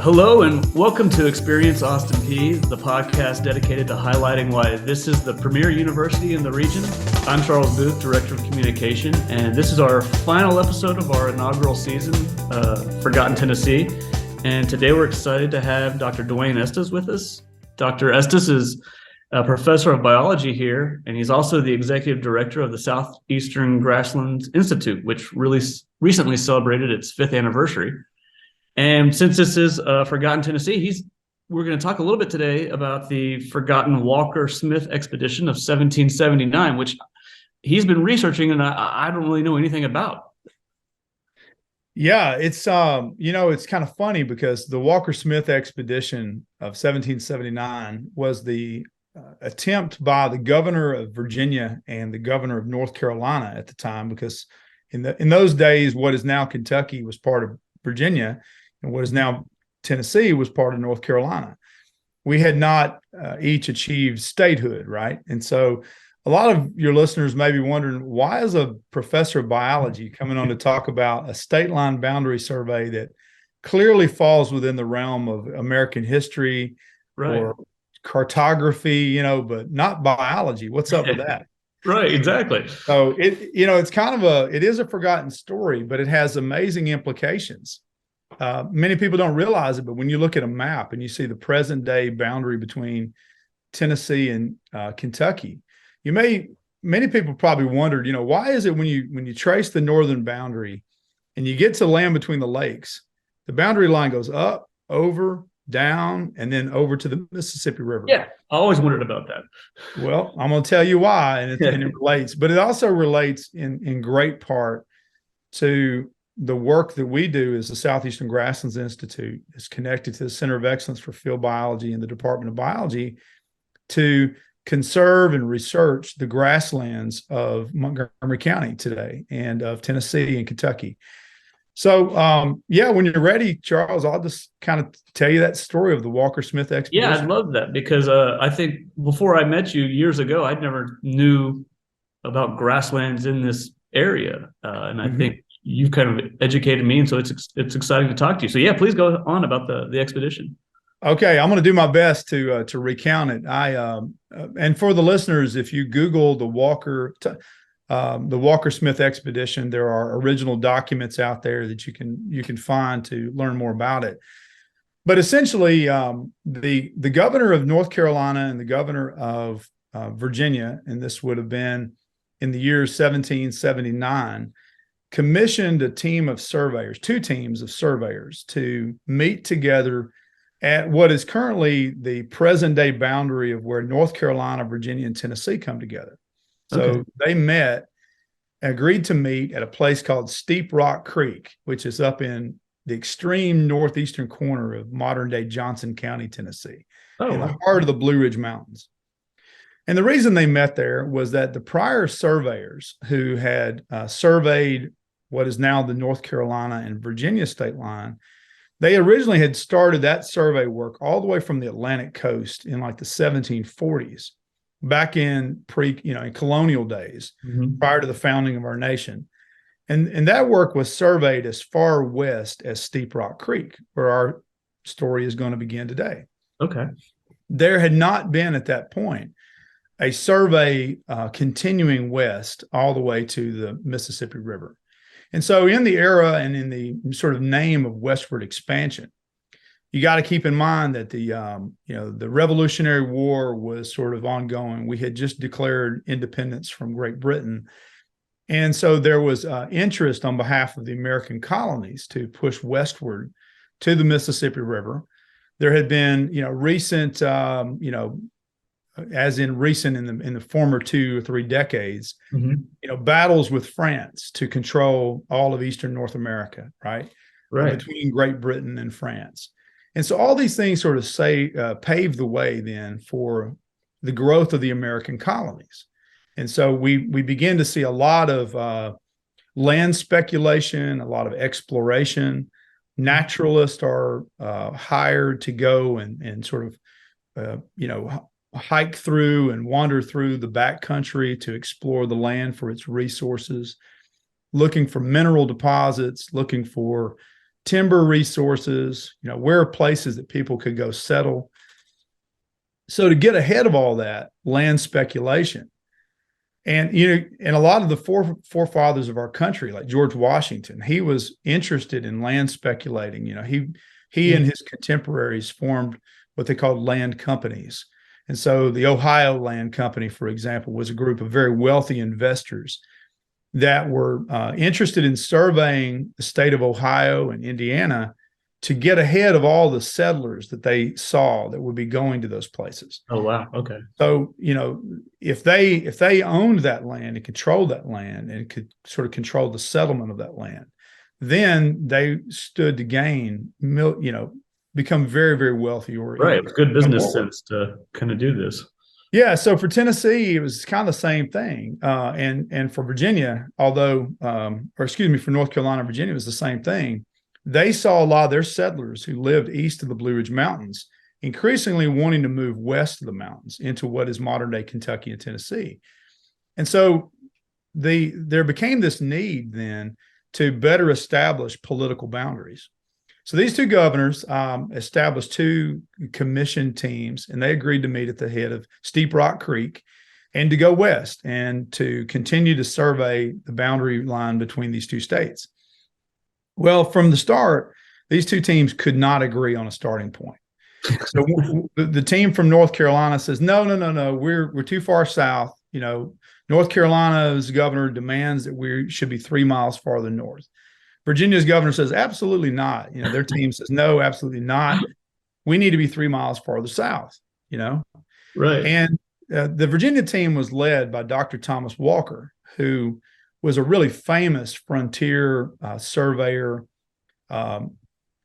Hello and welcome to Experience Austin Peay, the podcast dedicated to highlighting why this is the premier university in the region. I'm Charles Booth, Director of Communication, and this is our final episode of our inaugural season, Forgotten Tennessee. And today we're excited to have Dr. Dwayne Estes with us. Dr. Estes is a professor of biology here, and he's also the executive director of the Southeastern Grasslands Institute, which really recently celebrated its 5th anniversary. And since this is Forgotten Tennessee, we're going to talk a little bit today about the Forgotten Walker-Smith expedition of 1779, which he's been researching and I don't really know anything about. Yeah, it's it's kind of funny because the Walker-Smith expedition of 1779 was the attempt by the governor of Virginia and the governor of North Carolina at the time, because in those days, what is now Kentucky was part of Virginia, and what is now Tennessee was part of North Carolina. We had not each achieved statehood, right? And so a lot of your listeners may be wondering, why is a professor of biology coming on to talk about a state line boundary survey that clearly falls within the realm of American history, right, or cartography, but not biology? What's up with that? Right, exactly. So it's kind of it is a forgotten story, but it has amazing implications. Many people don't realize it, but when you look at a map and you see the present day boundary between Tennessee and Kentucky, many people probably wondered, why is it when you trace the northern boundary and you get to land between the lakes, the boundary line goes up, over, down, and then over to the Mississippi River? Yeah, I always wondered about that. Well, I'm going to tell you why, and it relates, but it also relates in great part to the work that we do as the Southeastern Grasslands Institute. Is connected to the Center of Excellence for Field Biology and the Department of Biology to conserve and research the grasslands of Montgomery County today and of Tennessee and Kentucky. So, when you're ready, Charles, I'll just kind of tell you that story of the Walker-Smith expedition. Yeah, I'd love that, because I think before I met you years ago, I never knew about grasslands in this area, and I think you've kind of educated me, and so it's exciting to talk to you. So yeah, please go on about the expedition. Okay, I'm going to do my best to recount it. And for the listeners, if you Google the Walker-Smith expedition, there are original documents out there that you can find to learn more about it. But essentially, the governor of North Carolina and the governor of Virginia, and this would have been in the year 1779, commissioned a team of surveyors, 2 teams of surveyors, to meet together at what is currently the present day boundary of where North Carolina, Virginia, and Tennessee come together. So they agreed to meet at a place called Steep Rock Creek, which is up in the extreme northeastern corner of modern day Johnson County, Tennessee, in the heart of the Blue Ridge Mountains. And the reason they met there was that the prior surveyors who had surveyed what is now the North Carolina and Virginia state line, they originally had started that survey work all the way from the Atlantic coast in like the 1740s, back in in colonial days, prior to the founding of our nation. And that work was surveyed as far west as Steep Rock Creek, where our story is going to begin today. Okay. There had not been at that point a survey continuing west all the way to the Mississippi River. And so in the era and in the sort of name of westward expansion, you got to keep in mind that the Revolutionary War was sort of ongoing. We had just declared independence from Great Britain. And so there was interest on behalf of the American colonies to push westward to the Mississippi River. There had been, recent, as in recent in the former 2 or 3 decades, battles with France to control all of Eastern North America, right? Between Great Britain and France. And so all these things sort of paved the way then for the growth of the American colonies. And so we begin to see a lot of land speculation, a lot of exploration. Naturalists are hired to go and sort of, hike through and wander through the backcountry to explore the land for its resources, looking for mineral deposits, looking for timber resources, where are places that people could go settle. So to get ahead of all that, land speculation. And and a lot of the forefathers of our country, like George Washington, he was interested in land speculating. He and his contemporaries formed what they called land companies. And so the Ohio Land Company, for example, was a group of very wealthy investors that were interested in surveying the state of Ohio and Indiana to get ahead of all the settlers that they saw that would be going to those places. Oh, wow. Okay. So, if they owned that land and controlled that land and could sort of control the settlement of that land, then they stood to gain, become very, very wealthy. Right. It was good business sense to kind of do this. Yeah. So for Tennessee, it was kind of the same thing. And for Virginia, for North Carolina, Virginia, it was the same thing. They saw a lot of their settlers who lived east of the Blue Ridge Mountains increasingly wanting to move west of the mountains into what is modern day Kentucky and Tennessee. And so there became this need then to better establish political boundaries. So these two governors established two commission teams, and they agreed to meet at the head of Steep Rock Creek and to go west and to continue to survey the boundary line between these two states. Well, from the start, these two teams could not agree on a starting point. So the team from North Carolina says, no, we're too far south. North Carolina's governor demands that we should be 3 miles farther north. Virginia's governor says, absolutely not. Their team says, no, absolutely not. We need to be 3 miles farther south, Right. And the Virginia team was led by Dr. Thomas Walker, who was a really famous frontier surveyor,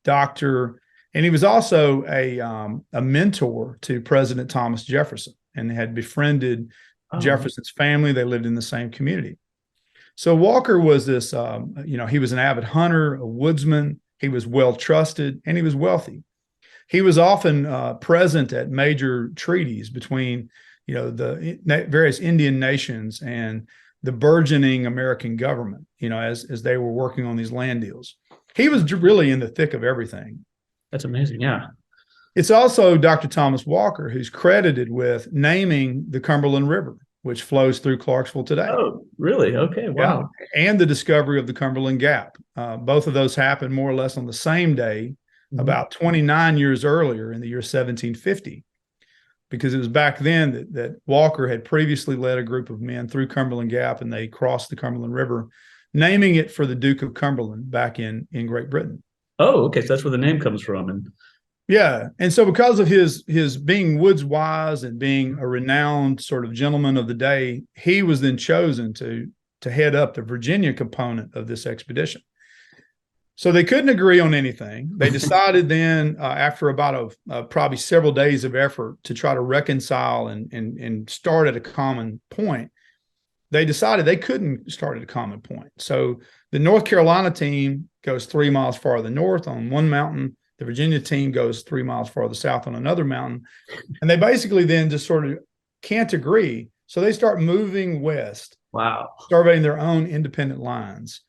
doctor, and he was also a mentor to President Thomas Jefferson and had befriended Jefferson's family. They lived in the same community. So Walker was this, he was an avid hunter, a woodsman. He was well trusted, and he was wealthy. He was often present at major treaties between, the various Indian nations and the burgeoning American government, as they were working on these land deals. He was really in the thick of everything. That's amazing. Yeah. It's also Dr. Thomas Walker who's credited with naming the Cumberland River, which flows through Clarksville today. Oh, really? Okay. Wow. Yeah. And the discovery of the Cumberland Gap. Both of those happened more or less on the same day, about 29 years earlier in the year 1750. Because it was back then that Walker had previously led a group of men through Cumberland Gap, and they crossed the Cumberland River, naming it for the Duke of Cumberland back in Great Britain. Oh, okay. So that's where the name comes from. And yeah. And so because of his being woods wise and being a renowned sort of gentleman of the day, he was then chosen to head up the Virginia component of this expedition. So they couldn't agree on anything. They decided then, after about probably several days of effort to try to reconcile and start at a common point, they decided they couldn't start at a common point. So the North Carolina team goes 3 miles farther north on one mountain. The Virginia team goes 3 miles farther south on another mountain. And they basically then just sort of can't agree. So they start moving west. Wow. Surveying their own independent lines.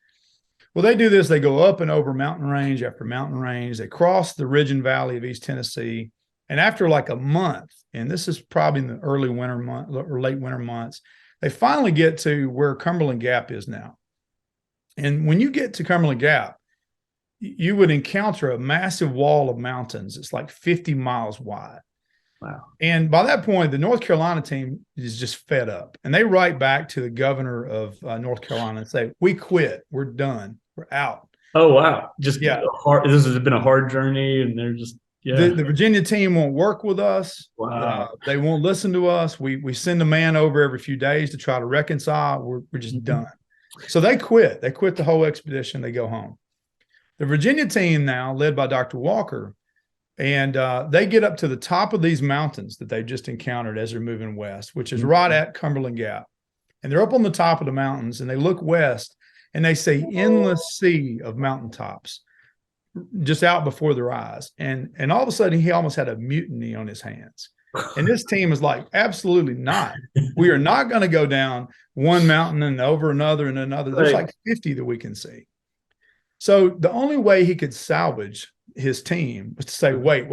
Well, they do this. They go up and over mountain range after mountain range. They cross the ridge and valley of East Tennessee. And after like a month, and this is probably in the early winter month or late winter months, they finally get to where Cumberland Gap is now. And when you get to Cumberland Gap, you would encounter a massive wall of mountains. It's like 50 miles wide. Wow. And by that point, the North Carolina team is just fed up. And they write back to the governor of North Carolina and say, we quit. We're done. We're out. Oh, wow. Just yeah. This has been a hard journey. And they're just, the Virginia team won't work with us. Wow. They won't listen to us. We send a man over every few days to try to reconcile. We're just done. So they quit. They quit the whole expedition. They go home. The Virginia team now, led by Dr. Walker, and they get up to the top of these mountains that they just encountered as they're moving west, which is right at Cumberland Gap. And they're up on the top of the mountains, and they look west, and they see endless sea of mountaintops just out before their eyes. And all of a sudden, he almost had a mutiny on his hands. And this team is like, absolutely not. We are not going to go down one mountain and over another and another. There's like 50 that we can see. So the only way he could salvage his team was to say, wait.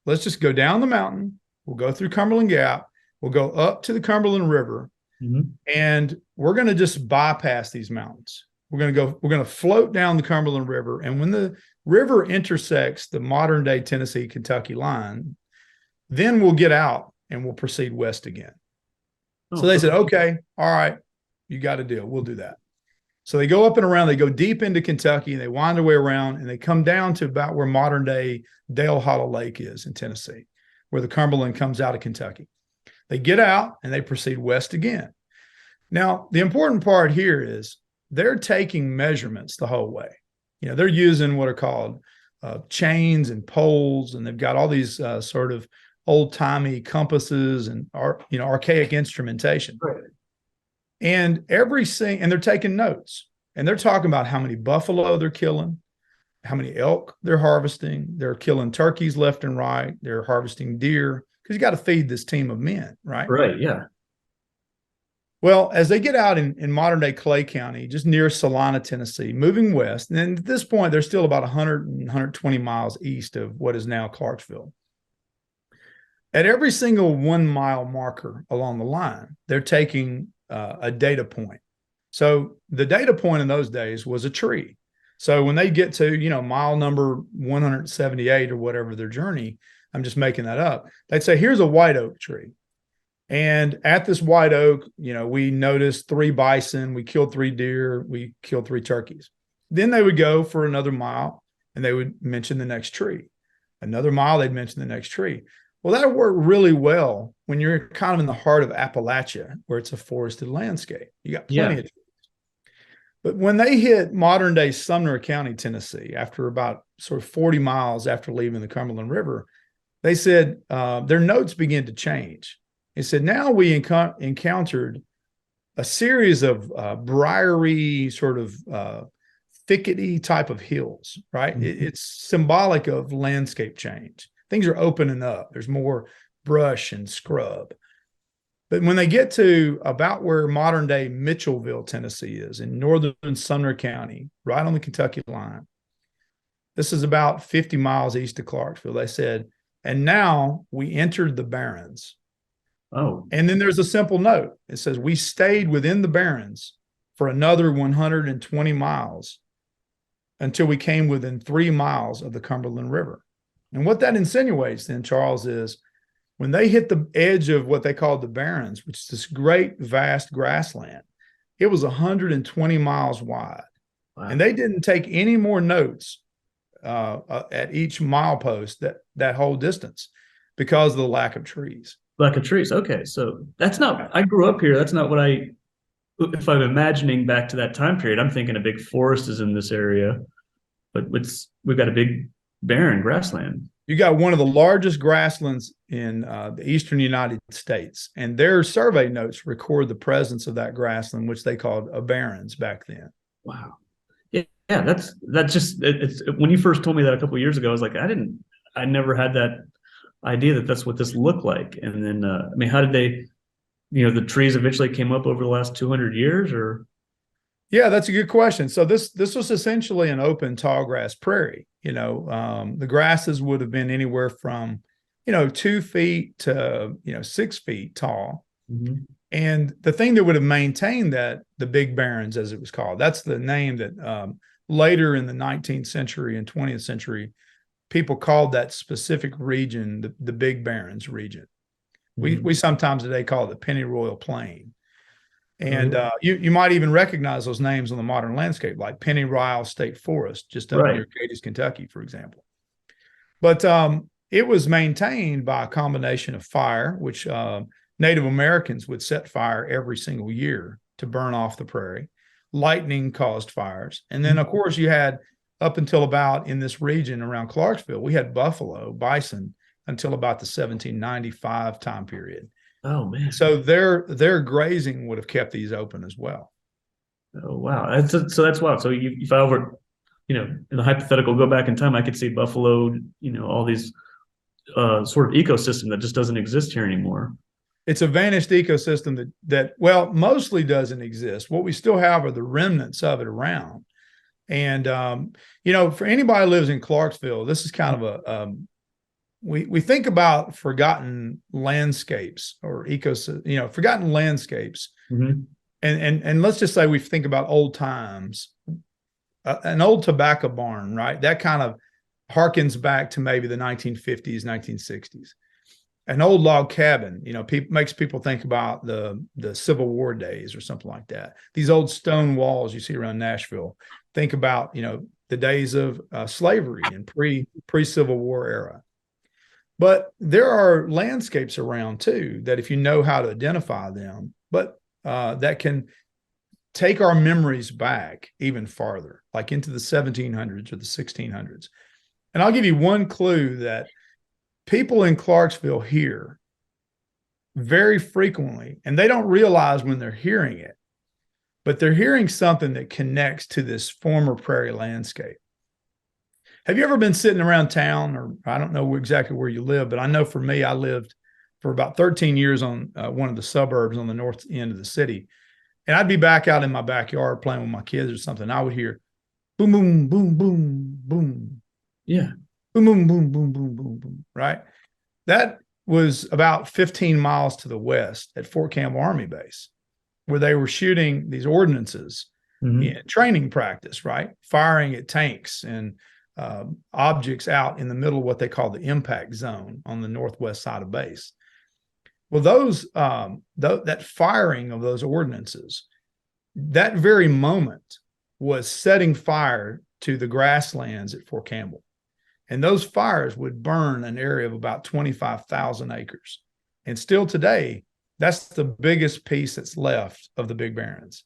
Let's just go down the mountain. We'll go through Cumberland Gap. We'll go up to the Cumberland River, and we're going to just bypass these mountains. We're going to float down the Cumberland River. And when the river intersects the modern day Tennessee, Kentucky line, then we'll get out and we'll proceed west again. So they said, okay, all right, you got a deal. We'll do that. So they go up and around, they go deep into Kentucky, and they wind their way around, and they come down to about where modern day Dale Hollow Lake is in Tennessee, where the Cumberland comes out of Kentucky. They get out and they proceed west again. Now, the important part here is they're taking measurements the whole way. They're using what are called chains and poles, and they've got all these sort of old-timey compasses and archaic instrumentation. Right. And they're taking notes, and they're talking about how many buffalo they're killing, how many elk they're harvesting. They're killing turkeys left and right. They're harvesting deer, because you got to feed this team of men, right? Right, yeah. Well, as they get out in modern day Clay County, just near Salina, Tennessee, moving west, and at this point, they're still about 120 miles east of what is now Clarksville. At every single 1 mile marker along the line, they're taking a data point. So the data point in those days was a tree. So when they get to, mile number 178 or whatever their journey, I'm just making that up, they'd say, here's a white oak tree. And at this white oak, we noticed 3 bison, we killed 3 deer, we killed 3 turkeys. Then they would go for another mile and they would mention the next tree. Another mile, they'd mention the next tree. Well, that worked really well when you're kind of in the heart of Appalachia, where it's a forested landscape. You got plenty of trees. But when they hit modern day Sumner County, Tennessee, after about sort of 40 miles after leaving the Cumberland River, they said their notes began to change. They said, now we encountered a series of briery, sort of thickety type of hills, right? It's symbolic of landscape change. Things are opening up. There's more brush and scrub. But when they get to about where modern day Mitchellville, Tennessee is, in northern Sumner County, right on the Kentucky line, this is about 50 miles east of Clarksville, they said, and now we entered the Barrens. Oh. And then there's a simple note. It says, we stayed within the Barrens for another 120 miles until we came within 3 miles of the Cumberland River. And what that insinuates then, Charles, is when they hit the edge of what they called the Barrens, which is this great, vast grassland, it was 120 miles wide. Wow. And they didn't take any more notes at each milepost that whole distance because of the lack of trees. Lack of trees. Okay. So that's not, I grew up here. That's not what if I'm imagining back to that time period, I'm thinking a big forest is in this area, but we've got a big barren grassland. You got one of the largest grasslands in the eastern United States, and their survey notes record the presence of that grassland, which they called a barrens back then. Wow. Yeah. That's just, it's when you first told me that a couple of years ago, I was like, I never had that idea that that's what this looked like. And then, how did they, the trees eventually came up over the last 200 years or? Yeah, that's a good question. So this was essentially an open tall grass prairie. The grasses would have been anywhere from, 2 feet to, 6 feet tall. Mm-hmm. And the thing that would have maintained that, the Big Barrens, as it was called, that's the name that later in the 19th century and 20th century, people called that specific region the Big Barrens region. Mm-hmm. We sometimes today call it the Pennyroyal Plain. And you might even recognize those names on the modern landscape, like Pennyroyal State Forest, just up near Cadiz, Kentucky, for example. But it was maintained by a combination of fire, which Native Americans would set fire every single year to burn off the prairie. Lightning caused fires. And then, of course, you had up until about in this region around Clarksville, we had buffalo, bison, until about the 1795 time period. Oh, man. So their grazing would have kept these open as well. Oh, wow. So that's wild. So if I in the hypothetical, go back in time, I could see buffalo, all these sort of ecosystem that just doesn't exist here anymore. It's a vanished ecosystem that mostly doesn't exist. What we still have are the remnants of it around. And, for anybody who lives in Clarksville, this is kind of we think about forgotten landscapes or forgotten landscapes. Mm-hmm. And let's just say we think about old times, an old tobacco barn, right? That kind of harkens back to maybe the 1950s, 1960s. An old log cabin, makes people think about the Civil War days or something like that. These old stone walls you see around Nashville, think about, the days of slavery and pre-Civil War era. But there are landscapes around too that, if you know how to identify them, but that can take our memories back even farther, like into the 1700s or the 1600s. And I'll give you one clue that people in Clarksville hear very frequently, and they don't realize when they're hearing it, but they're hearing something that connects to this former prairie landscape. Have you ever been sitting around town, or I don't know exactly where you live, but I know for me, I lived for about 13 years on one of the suburbs on the north end of the city. And I'd be back out in my backyard playing with my kids or something. I would hear boom, boom, boom, boom, boom. Yeah. Boom, boom, boom, boom, boom, boom, boom. Right. That was about 15 miles to the west at Fort Campbell Army Base, where they were shooting these ordnances in training practice, right? Firing at tanks and objects out in the middle of what they call the impact zone on the northwest side of base. Well, that firing of those ordnances, that very moment was setting fire to the grasslands at Fort Campbell. And those fires would burn an area of about 25,000 acres. And still today, that's the biggest piece that's left of the Big Barrens.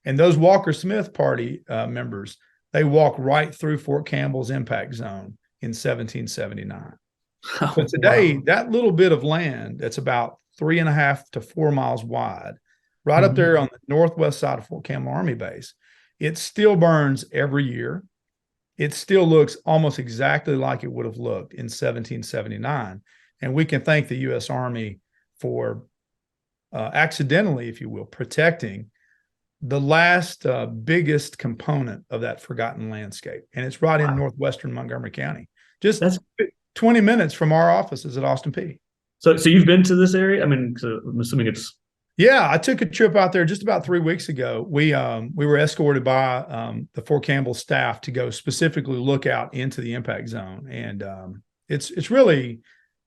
And those Walker Smith Party members, they walked right through Fort Campbell's impact zone in 1779. But today, wow, that little bit of land that's about 3.5 to 4 miles wide, right up there on the northwest side of Fort Campbell Army Base, it still burns every year. It still looks almost exactly like it would have looked in 1779. And we can thank the U.S. Army for accidentally, if you will, protecting the last biggest component of that forgotten landscape. And it's right in northwestern Montgomery County. That's 20 minutes from our offices at Austin Peay. So you've been to this area? I mean, so I'm assuming it's. Yeah, I took a trip out there just about 3 weeks ago. We were escorted by the Fort Campbell staff to go specifically look out into the impact zone, and it's really,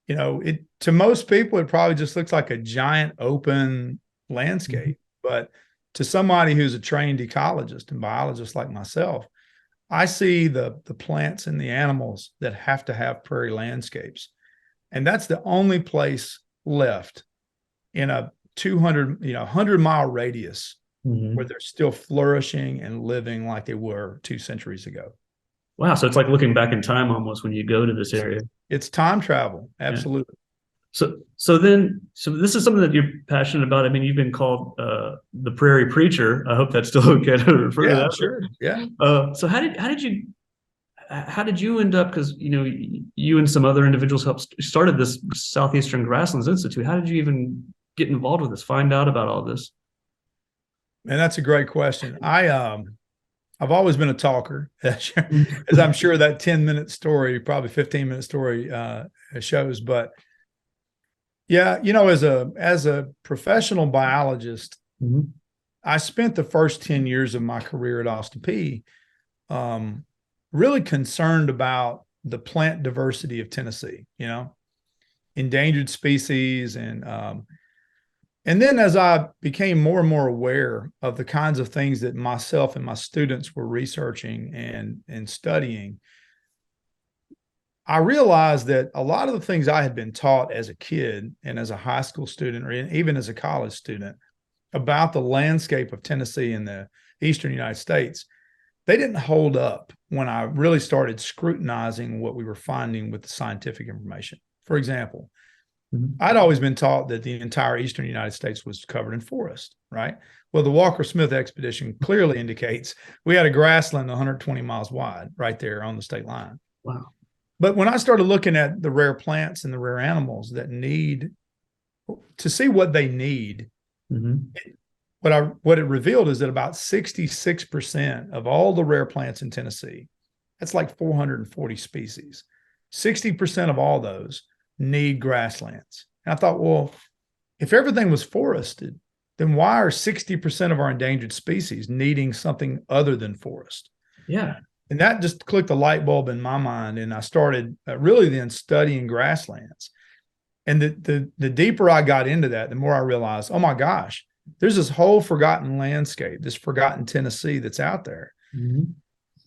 to most people it probably just looks like a giant open landscape, but to somebody who's a trained ecologist and biologist like myself, I see the plants and the animals that have to have prairie landscapes, and that's the only place left in a 100-mile radius where they're still flourishing and living like they were 2 centuries ago. Wow. So it's like looking back in time almost when you go to this area. It's time travel. Absolutely. Yeah. So this is something that you're passionate about. I mean, you've been called the prairie preacher. I hope that's still okay to refer to that. Sure. Yeah. So how did you end up, because you and some other individuals started this Southeastern Grasslands Institute. How did you even get involved with this, find out about all this? Man, that's a great question. I've always been a talker, as I'm sure that 10-minute story, probably 15-minute story shows. But yeah, as a professional biologist, I spent the first 10 years of my career at Austin Peay really concerned about the plant diversity of Tennessee, endangered species. And then as I became more and more aware of the kinds of things that myself and my students were researching and studying, I realized that a lot of the things I had been taught as a kid and as a high school student, or even as a college student, about the landscape of Tennessee and the eastern United States, they didn't hold up when I really started scrutinizing what we were finding with the scientific information. For example, I'd always been taught that the entire eastern United States was covered in forest, right? Well, the Walker Smith expedition clearly indicates we had a grassland 120 miles wide right there on the state line. Wow. But when I started looking at the rare plants and the rare animals that to see what they need, what it revealed is that about 66% of all the rare plants in Tennessee, that's like 440 species, 60% of all those need grasslands. And I thought, well, if everything was forested, then why are 60% of our endangered species needing something other than forest? Yeah. And that just clicked a light bulb in my mind. And I started really then studying grasslands. And the deeper I got into that, the more I realized, oh my gosh, there's this whole forgotten landscape, this forgotten Tennessee that's out there. Mm-hmm.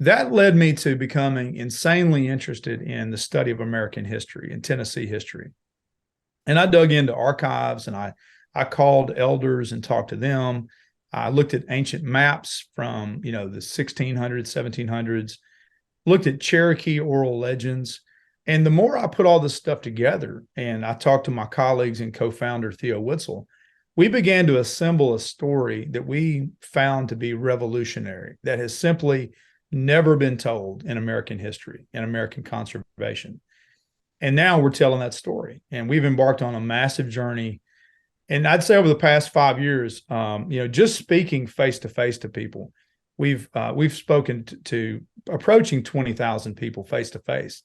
That led me to becoming insanely interested in the study of American history and Tennessee history. And I dug into archives, and I called elders and talked to them. I looked at ancient maps from, the 1600s, 1700s, looked at Cherokee oral legends. And the more I put all this stuff together, and I talked to my colleagues and co-founder Theo Witzel, we began to assemble a story that we found to be revolutionary, that has simply never been told in American history and American conservation. And now we're telling that story, and we've embarked on a massive journey. And I'd say over the past 5 years, just speaking face to face to people, we've spoken to approaching 20,000 people face to face.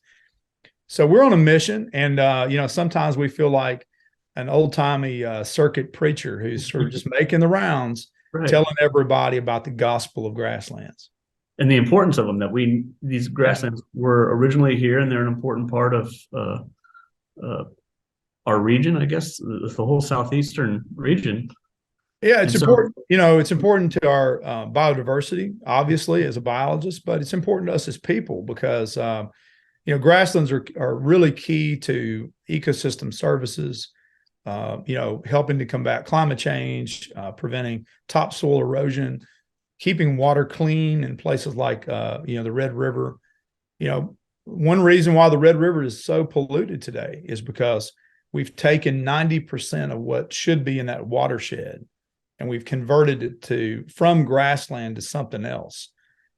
So we're on a mission, and sometimes we feel like an old-timey circuit preacher who's sort of just making the rounds, right, telling everybody about the gospel of grasslands and the importance of them. That these grasslands were originally here, and they're an important part of our region, I guess, the whole southeastern region. Yeah, it's important. It's important to our biodiversity, obviously, as a biologist, but it's important to us as people because grasslands are really key to ecosystem services. Helping to combat climate change, preventing topsoil erosion, keeping water clean in places like, the Red River. One reason why the Red River is so polluted today is because we've taken 90% of what should be in that watershed, and we've converted it from grassland to something else.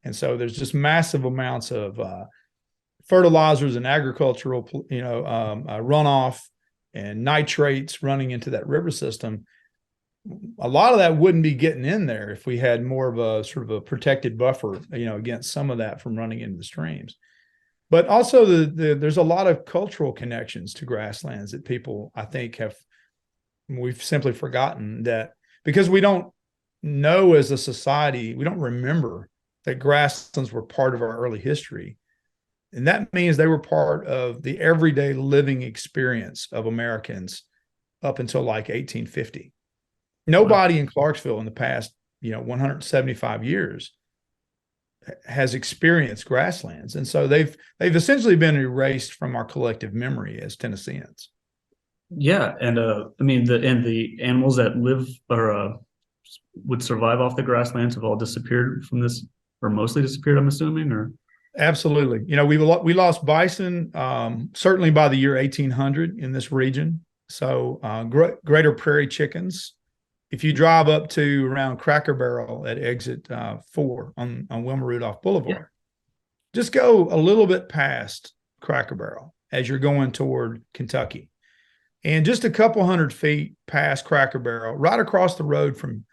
And so there's just massive amounts of fertilizers and agricultural, runoff and nitrates running into that river system. A lot of that wouldn't be getting in there if we had more of a sort of a protected buffer, against some of that from running into the streams. But also there's a lot of cultural connections to grasslands that people, I think, we've simply forgotten that because we don't know as a society, we don't remember that grasslands were part of our early history. And that means they were part of the everyday living experience of Americans up until like 1850. Nobody in Clarksville in the past, 175 years has experienced grasslands. And so they've essentially been erased from our collective memory as Tennesseans. Yeah. And the animals that live or would survive off the grasslands have all disappeared from this, or mostly disappeared, I'm assuming, or? Absolutely. We lost bison certainly by the year 1800 in this region. So greater prairie chickens. If you drive up to around Cracker Barrel at exit 4 on Wilma Rudolph Boulevard, just go a little bit past Cracker Barrel as you're going toward Kentucky. And just a couple hundred feet past Cracker Barrel, right across the road from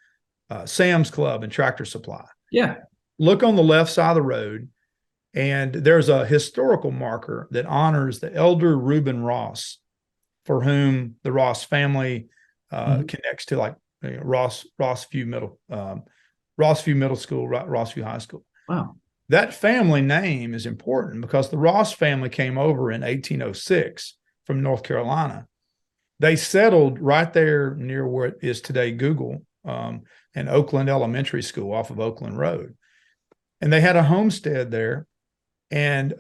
Sam's Club and Tractor Supply. Yeah. Look on the left side of the road, and there's a historical marker that honors the elder Reuben Ross, for whom the Ross family connects to, like Rossview Middle School, Rossview High School. Wow. That family name is important because the Ross family came over in 1806 from North Carolina. They settled right there near where it is today Google and Oakland Elementary School off of Oakland Road. And they had a homestead there. And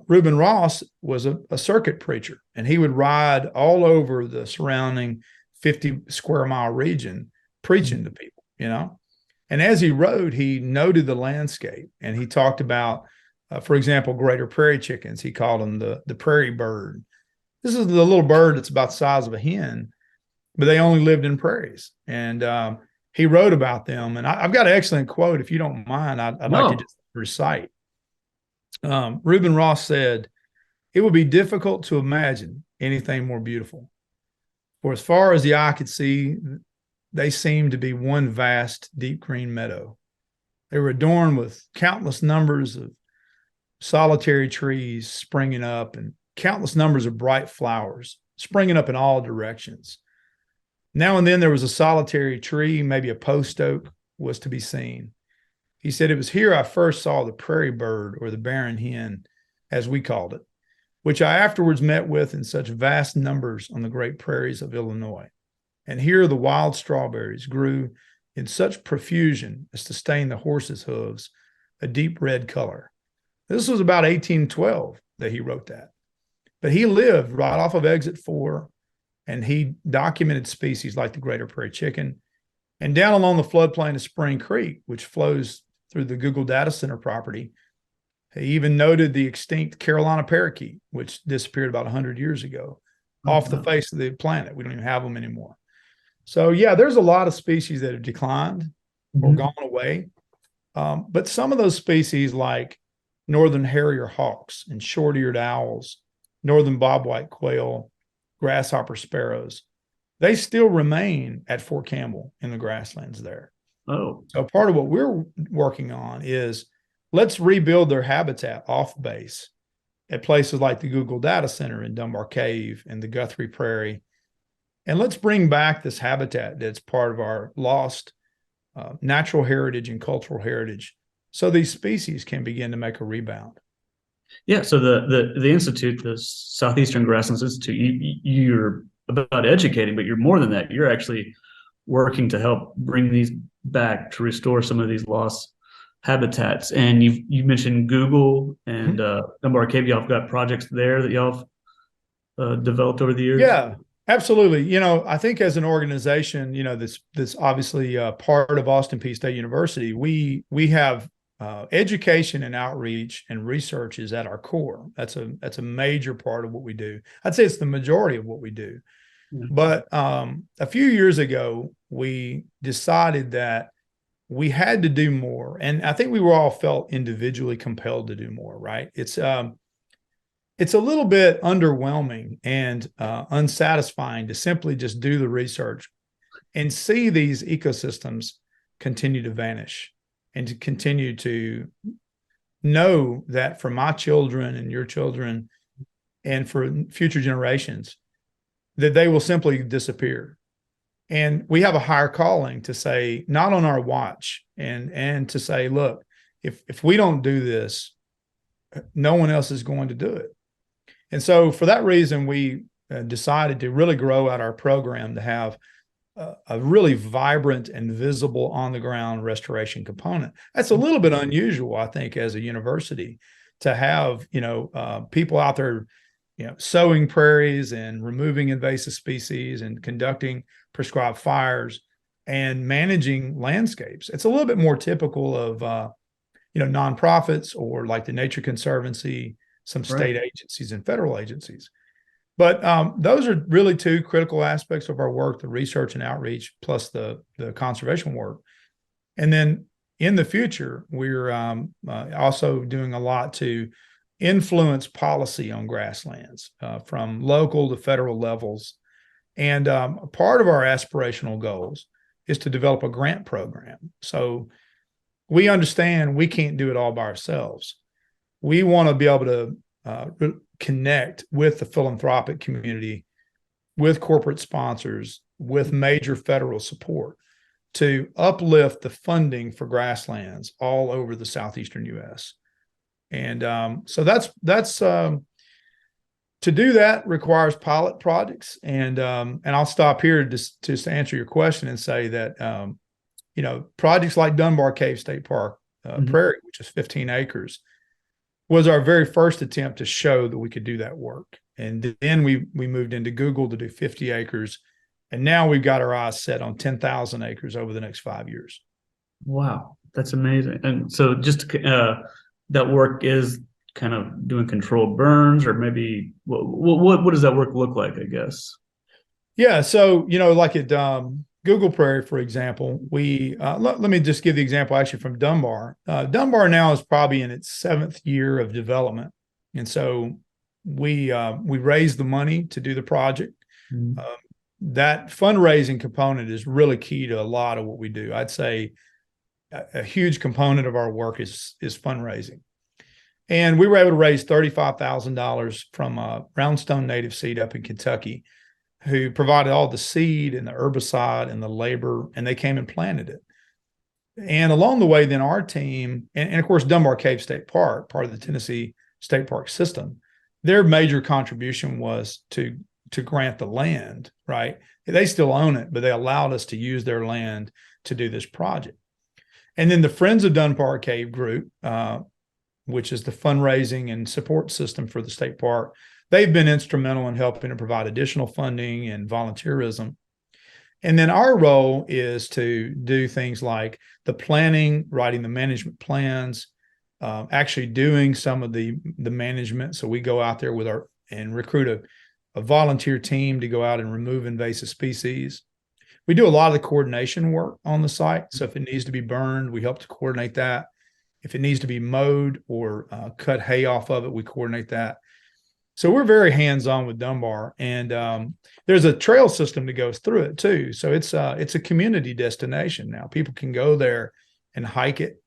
Reuben Ross was a circuit preacher, and he would ride all over the surrounding 50 square mile region preaching to people, And as he rode, he noted the landscape, and he talked about, for example, greater prairie chickens. He called them the prairie bird. This is the little bird that's about the size of a hen, but they only lived in prairies. And he wrote about them. And I've got an excellent quote. If you don't mind, I'd like to just recite. Reuben Ross said, "It would be difficult to imagine anything more beautiful. For as far as the eye could see, they seemed to be one vast deep green meadow. They were adorned with countless numbers of solitary trees springing up and countless numbers of bright flowers springing up in all directions. Now and then there was a solitary tree, maybe a post oak, was to be seen. He said, "It was here I first saw the prairie bird, or the barren hen, as we called it, which I afterwards met with in such vast numbers on the great prairies of Illinois. And here the wild strawberries grew in such profusion as to stain the horses' hooves a deep red color." This was about 1812 that he wrote that. But he lived right off of Exit 4, and he documented species like the greater prairie chicken. And down along the floodplain of Spring Creek, which flows through the Google Data Center property, he even noted the extinct Carolina parakeet, which disappeared about 100 years ago, off the face of the planet. We don't even have them anymore. So, yeah, there's a lot of species that have declined or gone away. But some of those species, like northern harrier hawks and short-eared owls, northern bobwhite quail, grasshopper sparrows, they still remain at Fort Campbell in the grasslands there. Oh. So part of what we're working on is let's rebuild their habitat off base at places like the Google Data Center in Dunbar Cave and the Guthrie Prairie. And let's bring back this habitat that's part of our lost natural heritage and cultural heritage, so these species can begin to make a rebound. Yeah. So the Institute, the Southeastern Grasslands Institute, you're about educating, but you're more than that. You're actually working to help bring these back, to restore some of these lost habitats. And you mentioned Google and Dunbar Cave. Y'all have got projects there that y'all have developed over the years. Yeah, absolutely. You know, I think as an organization, you know, this obviously part of Austin Peay State University, we have education and outreach and research is at our core. That's a major part of what we do. I'd say it's the majority of what we do. Yeah. But a few years ago, we decided that we had to do more. And I think we were all felt individually compelled to do more, right? It's a little bit underwhelming and unsatisfying to simply just do the research and see these ecosystems continue to vanish, and to continue to know that for my children and your children and for future generations, that they will simply disappear. And we have a higher calling to say, not on our watch, and to say, look, if we don't do this, no one else is going to do it. And so for that reason, we decided to really grow out our program to have a really vibrant and visible on-the-ground restoration component. That's a little bit unusual, I think, as a university, to have, people out there, sowing prairies and removing invasive species and conducting prescribed fires and managing landscapes. It's a little bit more typical of, nonprofits or like the Nature Conservancy, some state agencies and federal agencies. But those are really two critical aspects of our work: the research and outreach, plus the conservation work. And then in the future, we're also doing a lot to influence policy on grasslands from local to federal levels. And part of our aspirational goals is to develop a grant program. So we understand we can't do it all by ourselves. We want to be able to connect with the philanthropic community, with corporate sponsors, with major federal support to uplift the funding for grasslands all over the southeastern U.S. And so that's to do that requires pilot projects. And I'll stop here just to answer your question and say that projects like Dunbar Cave State Park Prairie, which is 15 acres, was our very first attempt to show that we could do that work. And then we moved into Google to do 50 acres. And now we've got our eyes set on 10,000 acres over the next 5 years. Wow, that's amazing. And so just that work is kind of doing controlled burns, or maybe what does that work look like, I guess? Yeah. So, like at Google Prairie, for example, we let me just give the example actually from Dunbar. Dunbar now is probably in its 7th year of development. And so we raised the money to do the project. that fundraising component is really key to a lot of what we do. I'd say a huge component of our work is fundraising. And we were able to raise $35,000 from Roundstone Native Seed up in Kentucky, who provided all the seed and the herbicide and the labor, and they came and planted it. And along the way, then our team, and of course, Dunbar Cave State Park, part of the Tennessee State Park system, their major contribution was to grant the land, right? They still own it, but they allowed us to use their land to do this project. And then the Friends of Dunbar Cave group, which is the fundraising and support system for the state park, they've been instrumental in helping to provide additional funding and volunteerism. And then our role is to do things like the planning, writing the management plans, actually doing some of the management. So we go out there and recruit a volunteer team to go out and remove invasive species. We do a lot of the coordination work on the site. So if it needs to be burned, we help to coordinate that. If it needs to be mowed or cut hay off of it, we coordinate that. So we're very hands-on with Dunbar, and there's a trail system that goes through it too. So it's a community destination now. People can go there and hike it.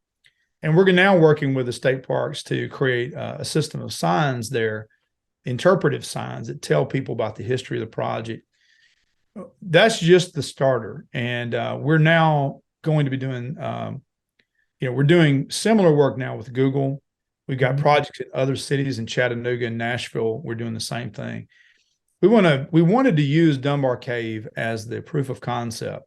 And we're now working with the state parks to create a system of signs there, interpretive signs that tell people about the history of the project. That's just the starter. And we're now going to be doing, we're doing similar work now with Google. We've got projects in other cities in Chattanooga and Nashville. We're doing the same thing. We wanted to use Dunbar Cave as the proof of concept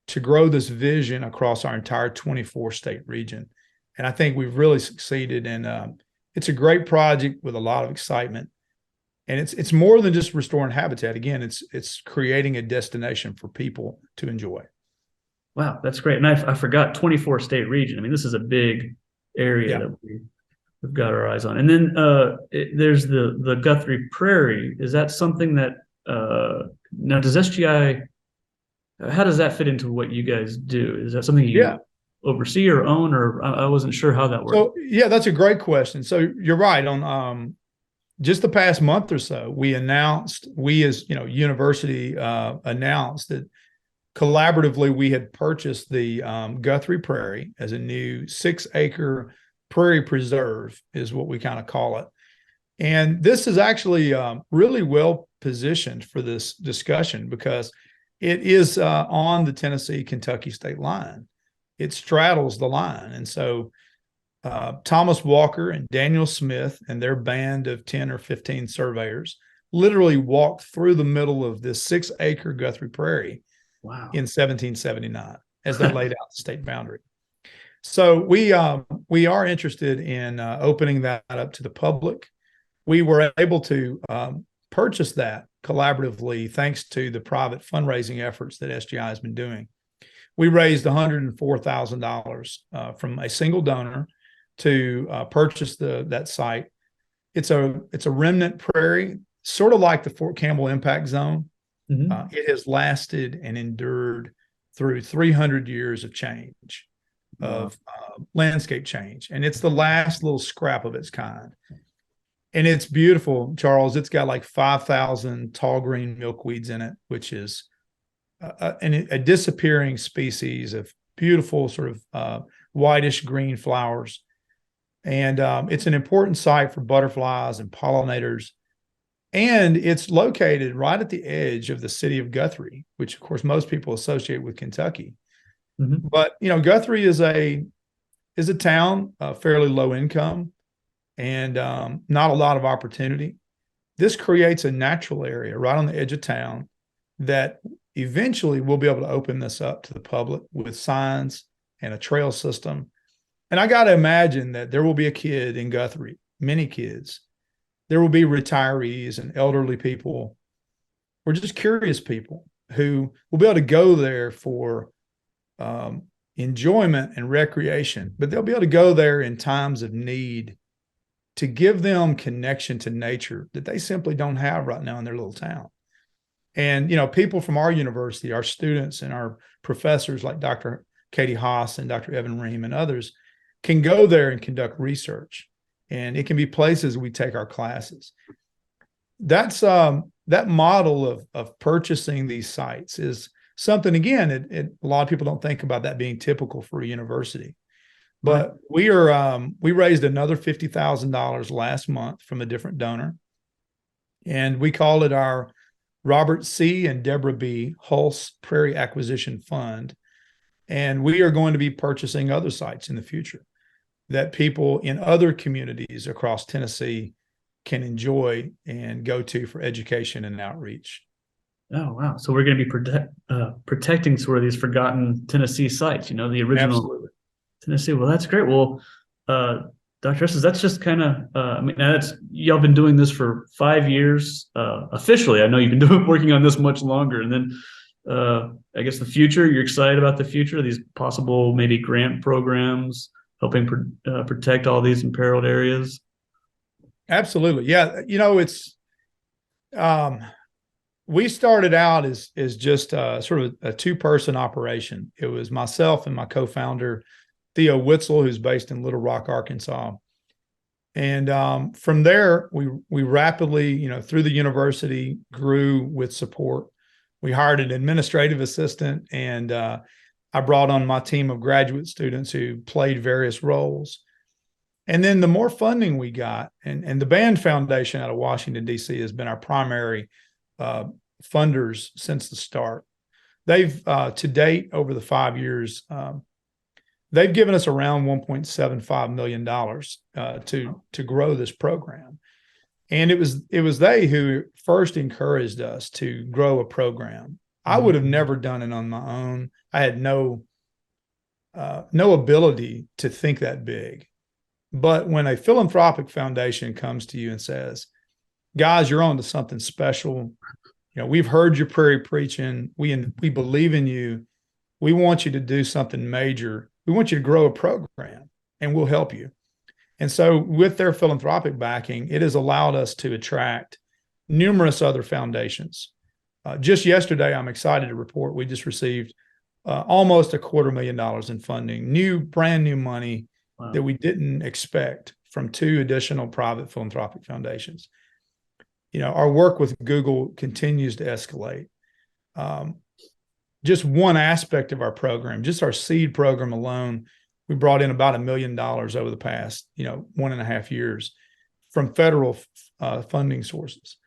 to grow this vision across our entire 24 state region. And I think we've really succeeded. And it's a great project with a lot of excitement. And it's more than just restoring habitat. Again, it's creating a destination for people to enjoy. Wow, that's great. And I forgot 24 state region. I mean, this is a big area that we've got our eyes on. And then there's the Guthrie Prairie. Is that something that now does SGI, how does that fit into what you guys do? Is that something you oversee or own, or I wasn't sure how that works? So yeah, that's a great question. So you're right. On just the past month or so, we as university announced that collaboratively we had purchased the Guthrie Prairie as a new 6-acre prairie preserve, is what we kind of call it. And this is actually really well positioned for this discussion because it is on the Tennessee-Kentucky state line. It straddles the line. And so Thomas Walker and Daniel Smith and their band of 10 or 15 surveyors literally walked through the middle of this 6-acre Guthrie Prairie in 1779 as they laid out the state boundary. So we are interested in opening that up to the public. We were able to purchase that collaboratively thanks to the private fundraising efforts that SGI has been doing. We raised $104,000 from a single donor to purchase that site. It's a remnant prairie, sort of like the Fort Campbell impact zone. It has lasted and endured through 300 years of change, of landscape change. And it's the last little scrap of its kind. And it's beautiful, Charles. It's got like 5,000 tall green milkweeds in it, which is a disappearing species of beautiful sort of whitish green flowers. And it's an important site for butterflies and pollinators. And it's located right at the edge of the city of Guthrie, which of course most people associate with Kentucky. But Guthrie is a town, fairly low income, and not a lot of opportunity. This creates a natural area right on the edge of town that eventually we'll be able to open this up to the public with signs and a trail system. And I got to imagine that there will be a kid in Guthrie, many kids. There will be retirees and elderly people, or just curious people who will be able to go there for enjoyment and recreation, but they'll be able to go there in times of need to give them connection to nature that they simply don't have right now in their little town. And, people from our university, our students and our professors like Dr. Katie Haas and Dr. Evan Ream and others can go there and conduct research. And it can be places we take our classes. That's that model of purchasing these sites is something, again, a lot of people don't think about that being typical for a university. But we raised another $50,000 last month from a different donor, and we call it our Robert C. and Deborah B. Hulse Prairie Acquisition Fund. And we are going to be purchasing other sites in the future that people in other communities across Tennessee can enjoy and go to for education and outreach. Oh, wow. So we're going to be protecting sort of these forgotten Tennessee sites, the original Absolutely. Tennessee. Well, that's great. Well, Dr. Estes, that's just kind of, y'all been doing this for 5 years officially. I know you've been working on this much longer. And then I guess the future, you're excited about the future, these possible maybe grant programs helping protect all these imperiled areas. Absolutely. Yeah. It's, we started out as just sort of a two-person operation. It was myself and my co-founder, Theo Witzel, who's based in Little Rock, Arkansas. And from there, we rapidly, through the university, grew with support. We hired an administrative assistant, and I brought on my team of graduate students who played various roles. And then the more funding we got, and the Band Foundation out of Washington, D.C. has been our primary funders since the start. They've, to date, over the 5 years, they've given us around $1.75 million to grow this program. And it was they who first encouraged us to grow a program. I would have never done it on my own. I had no ability to think that big. But when a philanthropic foundation comes to you and says, guys, you're on to something special. We've heard your prairie preaching. We believe in you. We want you to do something major. We want you to grow a program, and we'll help you. And so with their philanthropic backing, it has allowed us to attract numerous other foundations. Just yesterday, I'm excited to report we just received almost $250,000 in funding, brand new money. Wow. That we didn't expect from 2 additional private philanthropic foundations. Our work with Google continues to escalate. Just one aspect of our program, just our seed program alone, we brought in about $1 million over the past, 1.5 years from federal funding sources.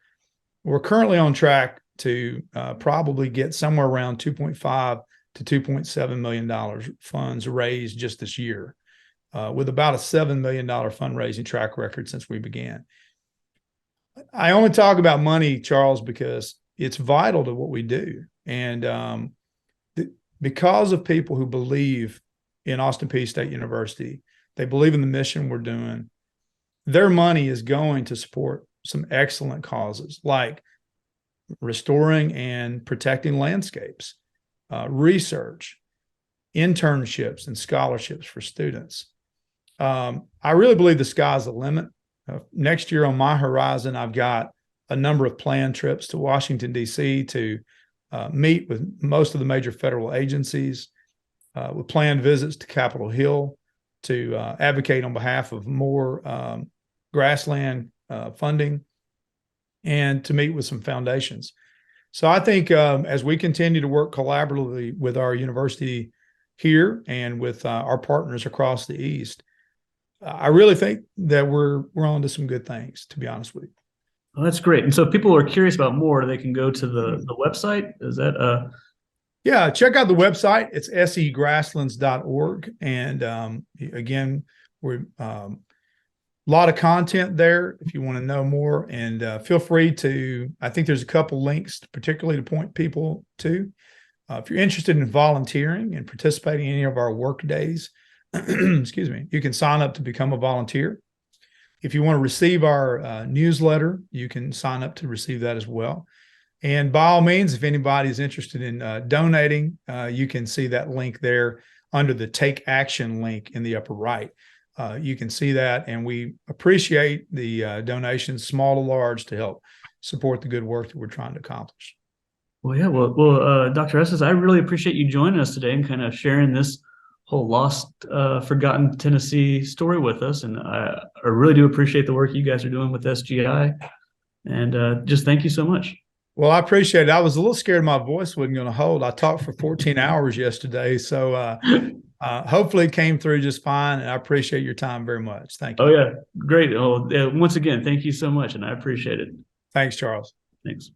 We're currently on track to probably get somewhere around $2.5 to $2.7 million funds raised just this year, with about a $7 million fundraising track record since we began. I only talk about money, Charles, because it's vital to what we do. And because of people who believe in Austin Peay State University, they believe in the mission we're doing, their money is going to support some excellent causes like restoring and protecting landscapes, research, internships, and scholarships for students. I really believe the sky's the limit. Next year on my horizon, I've got a number of planned trips to Washington, D.C. to meet with most of the major federal agencies, with planned visits to Capitol Hill to advocate on behalf of more grassland funding, and to meet with some foundations. So I think as we continue to work collaboratively with our university here and with our partners across the East, I really think that we're on to some good things, to be honest with you. Well, that's great. And so if people are curious about more, they can go to the website. Is that Yeah, check out the website. It's segrasslands.org. And again, we're a lot of content there if you want to know more. And feel free to, I think there's a couple links particularly to point people to. If you're interested in volunteering and participating in any of our work days, excuse me, you can sign up to become a volunteer. If you want to receive our newsletter, you can sign up to receive that as well. And by all means, if anybody is interested in donating, you can see that link there under the Take Action link in the upper right. You can see that, and we appreciate the donations, small to large, to help support the good work that we're trying to accomplish. Well, yeah. Well, Dr. Estes, I really appreciate you joining us today and kind of sharing this whole lost, forgotten Tennessee story with us. And I really do appreciate the work you guys are doing with SGI. And just thank you so much. Well, I appreciate it. I was a little scared my voice wasn't going to hold. I talked for 14 hours yesterday, so hopefully it came through just fine. And I appreciate your time very much. Thank you. Oh, yeah. Great. Oh, once again, thank you so much. And I appreciate it. Thanks, Charles. Thanks.